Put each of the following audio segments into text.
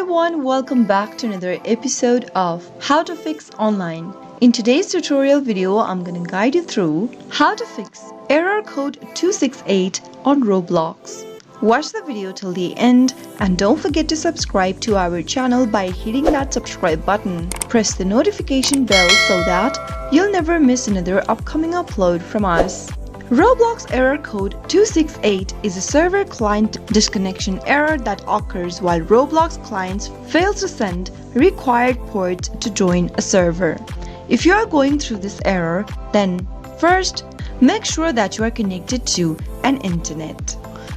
everyone, welcome back to another episode of How to Fix Online. In today's tutorial video, I'm going to guide you through how to fix error code 268 on Roblox. Watch the video till the end and don't forget to subscribe to our channel by hitting that subscribe button. Press the notification bell so that you'll never miss another upcoming upload from us. Roblox error code 268 is a server-client disconnection error that occurs while Roblox clients fail to send required ports to join a server. If you are going through this error, then first, make sure that you are connected to an internet.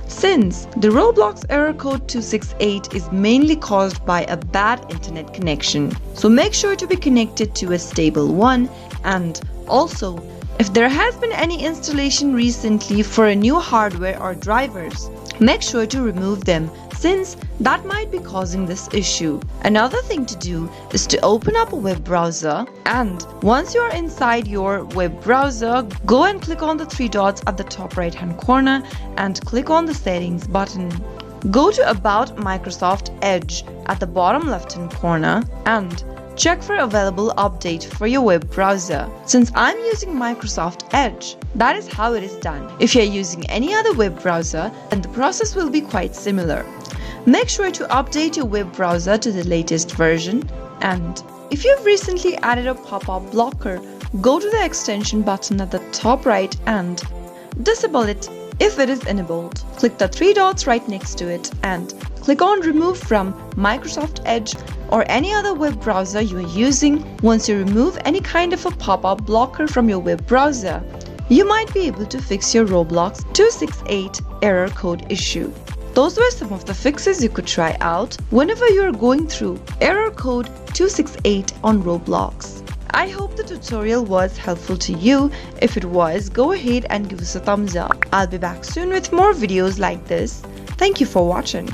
Since the Roblox error code 268 is mainly caused by a bad internet connection, so make sure to be connected to a stable one, and also if there has been any installation recently for a new hardware or drivers, make sure to remove them since that might be causing this issue. Another thing to do is to open up a web browser, and once you are inside your web browser, go and click on the three dots at the top right hand corner and click on the settings button. Go to About Microsoft Edge at the bottom left hand corner and check for available update for your web browser. Since I'm using Microsoft Edge, that is how it is done. If you're using any other web browser, then the process will be quite similar. Make sure to update your web browser to the latest version, and if you've recently added a pop-up blocker, go to the extension button at the top right and disable it if it is enabled. Click the three dots right next to it and click on Remove from Microsoft Edge or any other web browser you are using. Once you remove any kind of a pop-up blocker from your web browser, you might be able to fix your Roblox 268 error code issue. Those were some of the fixes you could try out whenever you are going through error code 268 on Roblox. I hope the tutorial was helpful to you. If it was, go ahead and give us a thumbs up. I'll be back soon with more videos like this. Thank you for watching.